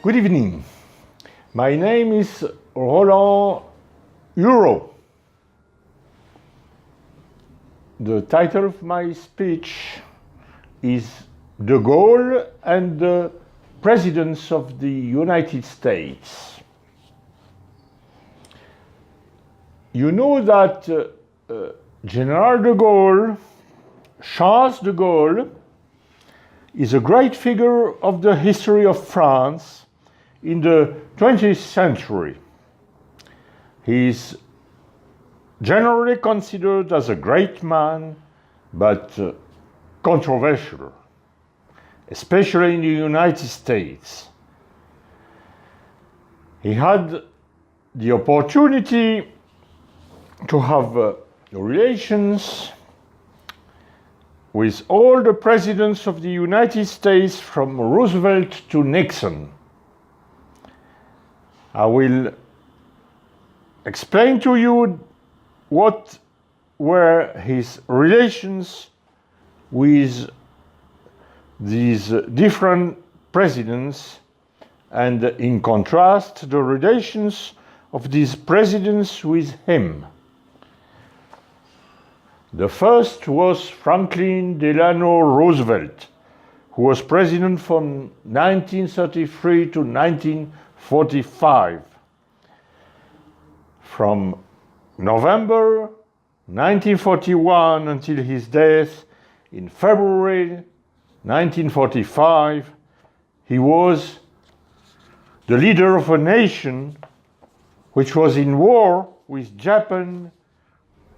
Good evening. My name is Roland Hureaux. The title of my speech is De Gaulle and the Presidents of the United States. You know that General de Gaulle, Charles de Gaulle, is a great figure of the history of France in the 20th century. He is generally considered as a great man, but controversial, especially in the United States. He had the opportunity to have relations with all the presidents of the United States from Roosevelt to Nixon. I will explain to you what were his relations with these different presidents, and in contrast, the relations of these presidents with him. The first was Franklin Delano Roosevelt, who was president from 1933 to 1945. From November 1941 until his death in February 1945, he was the leader of a nation which was in war with Japan,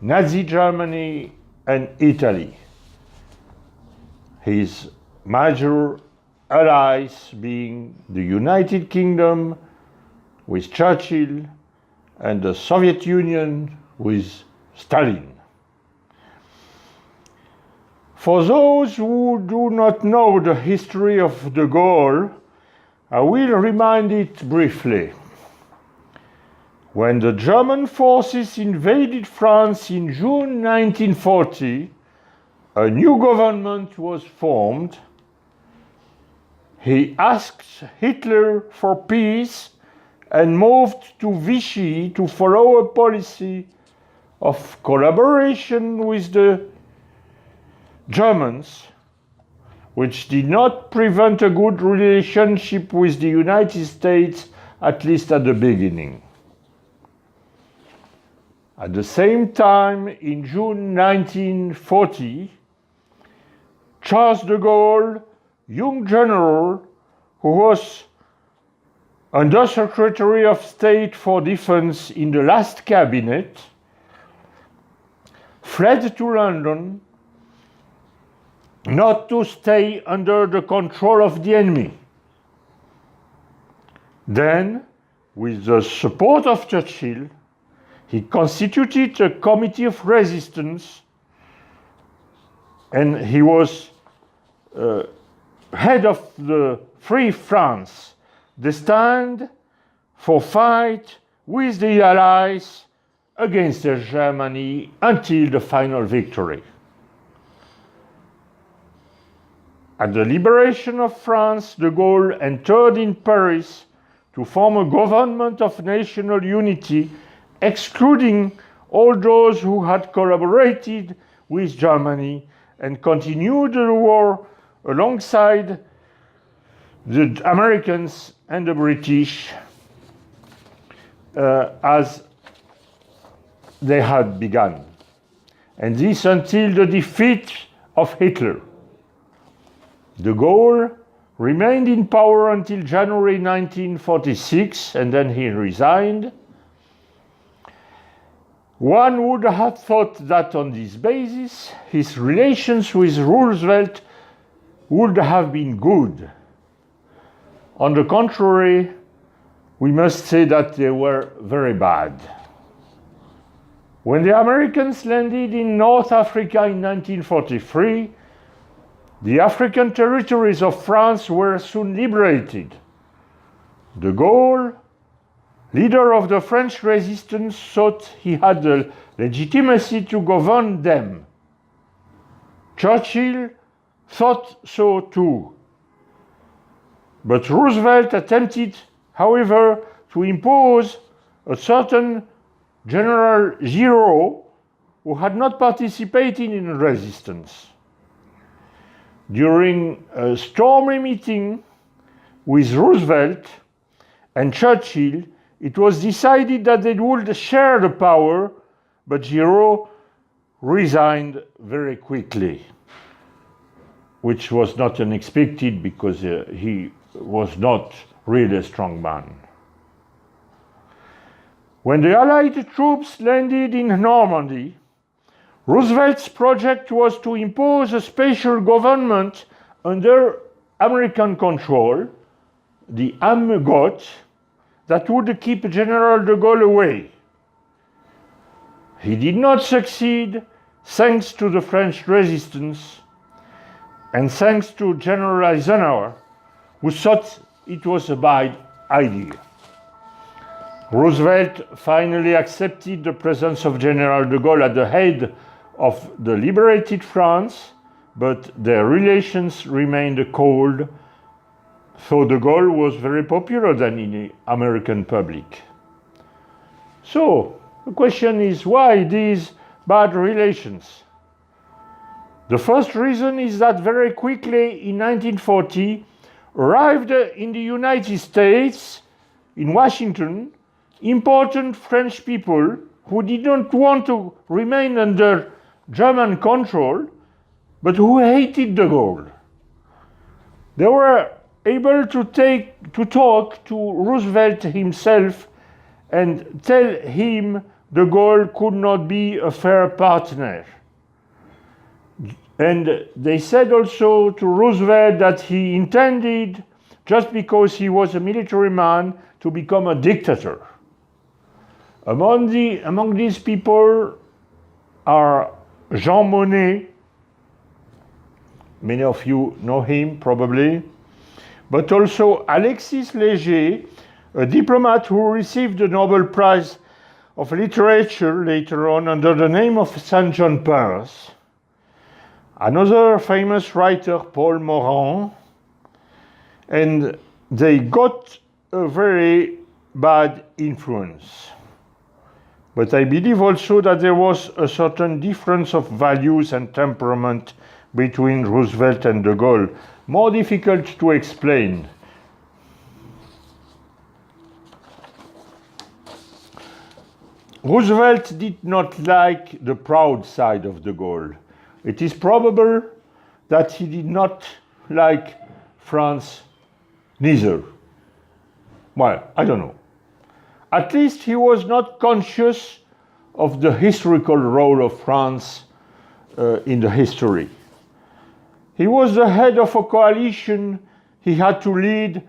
Nazi Germany, and Italy. His major allies being the United Kingdom with Churchill and the Soviet Union with Stalin. For those who do not know the history of de Gaulle, I will remind it briefly. When the German forces invaded France in June 1940, a new government was formed. He asked Hitler for peace and moved to Vichy to follow a policy of collaboration with the Germans, which did not prevent a good relationship with the United States, at least at the beginning. At the same time, in June 1940, Charles de Gaulle, young general who was Under-Secretary of State for Defense in the last cabinet, fled to London not to stay under the control of the enemy. Then, with the support of Churchill, he constituted a committee of resistance, and he was head of the Free France, destined for fight with the Allies against Germany until the final victory. At the liberation of France, de Gaulle entered in Paris to form a government of national unity, excluding all those who had collaborated with Germany and continued the war alongside the Americans and the British as they had begun. And this until the defeat of Hitler. De Gaulle remained in power until January 1946, and then he resigned. One would have thought that on this basis, his relations with Roosevelt would have been good. On the contrary, we must say that they were very bad. When the Americans landed in North Africa in 1943, the African territories of France were soon liberated. De Gaulle, leader of the French resistance, thought he had the legitimacy to govern them. Churchill thought so too. But Roosevelt attempted, however, to impose a certain General Hureaux who had not participated in the resistance. During a stormy meeting with Roosevelt and Churchill, it was decided that they would share the power, but Hureaux resigned very quickly, which was not unexpected because he was not really a strong man. When the Allied troops landed in Normandy, Roosevelt's project was to impose a special government under American control, the AMGOT, that would keep General de Gaulle away. He did not succeed thanks to the French resistance and thanks to General Eisenhower, who thought it was a bad idea. Roosevelt finally accepted the presence of General de Gaulle at the head of the liberated France, but their relations remained cold, so de Gaulle was very popular then in the American public. So, the question is, why these bad relations? The first reason is that very quickly in 1940 arrived in the United States, in Washington, important French people who did not want to remain under German control, but who hated de Gaulle. They were able to talk to Roosevelt himself and tell him de Gaulle could not be a fair partner. And they said also to Roosevelt that he intended, just because he was a military man, to become a dictator. Among these people are Jean Monnet, many of you know him probably, but also Alexis Léger, a diplomat who received the Nobel Prize of Literature later on under the name of St. John Perse, another famous writer, Paul Morand, and they got a very bad influence. But I believe also that there was a certain difference of values and temperament between Roosevelt and de Gaulle, more difficult to explain. Roosevelt did not like the proud side of de Gaulle. It is probable that he did not like France neither. Well, I don't know. At least he was not conscious of the historical role of France in the history. He was the head of a coalition he had to lead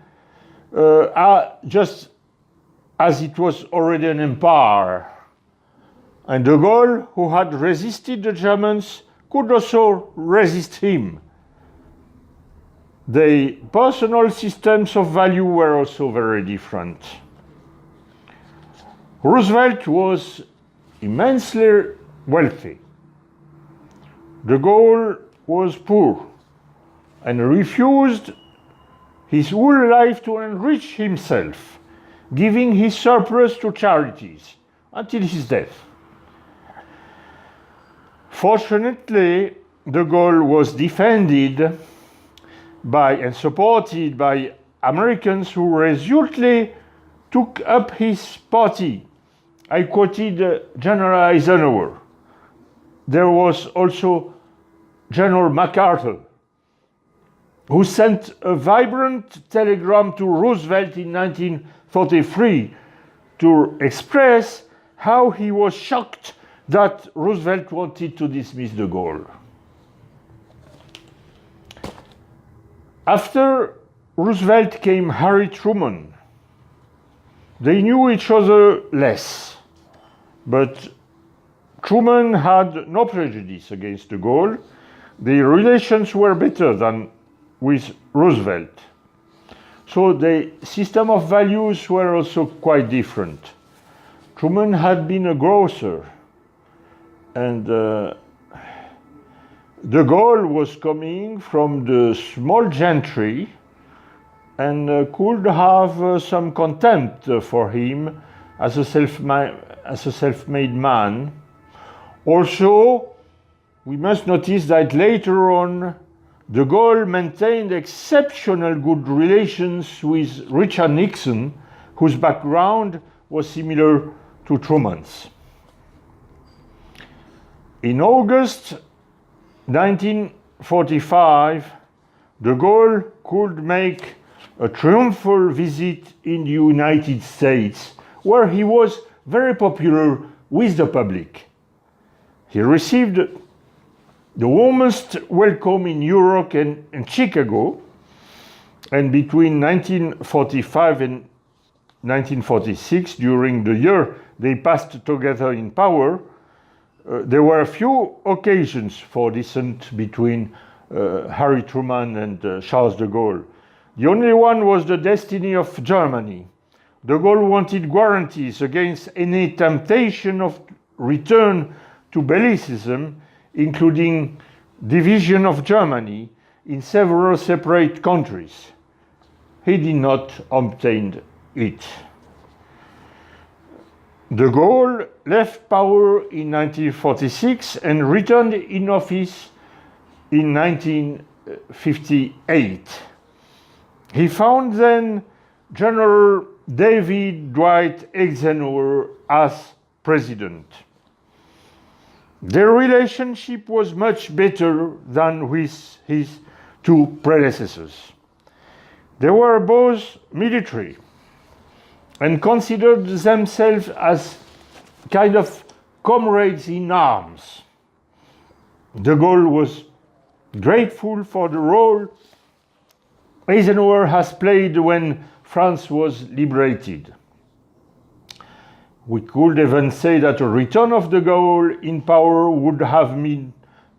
just as it was already an empire. And de Gaulle, who had resisted the Germans, could also resist him. The personal systems of value were also very different. Roosevelt was immensely wealthy. De Gaulle was poor and refused his whole life to enrich himself, giving his surplus to charities until his death. Fortunately, de Gaulle was defended by and supported by Americans who resolutely took up his party. I quoted General Eisenhower. There was also General MacArthur, who sent a vibrant telegram to Roosevelt in 1943 to express how he was shocked that Roosevelt wanted to dismiss de Gaulle. After Roosevelt came Harry Truman. They knew each other less, but Truman had no prejudice against de Gaulle. The relations were better than with Roosevelt. So the system of values were also quite different. Truman had been a grocer, and de Gaulle was coming from the small gentry and could have some contempt for him as a self-made man. Also, we must notice that later on, de Gaulle maintained exceptional good relations with Richard Nixon, whose background was similar to Truman's. In August 1945, de Gaulle could make a triumphal visit in the United States, where he was very popular with the public. He received the warmest welcome in Europe and Chicago, and between 1945 and 1946, during the year they passed together in power, there were a few occasions for dissent between Harry Truman and Charles de Gaulle. The only one was the destiny of Germany. De Gaulle wanted guarantees against any temptation of return to Bellicism, including division of Germany in several separate countries. He did not obtain it. De Gaulle left power in 1946 and returned in office in 1958. He found then General David Dwight Eisenhower as president. Their relationship was much better than with his two predecessors. They were both military and considered themselves as kind of comrades in arms. De Gaulle was grateful for the role Eisenhower has played when France was liberated. We could even say that a return of de Gaulle in power would have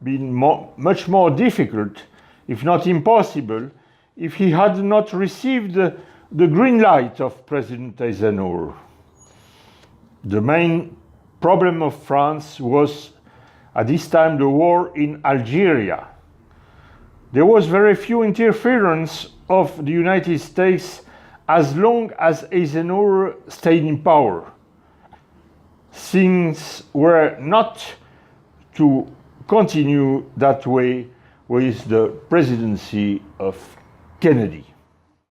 been much more difficult, if not impossible, if he had not received the green light of President Eisenhower. The main problem of France was at this time the war in Algeria. There was very few interference of the United States as long as Eisenhower stayed in power. Things were not to continue that way with the presidency of Kennedy.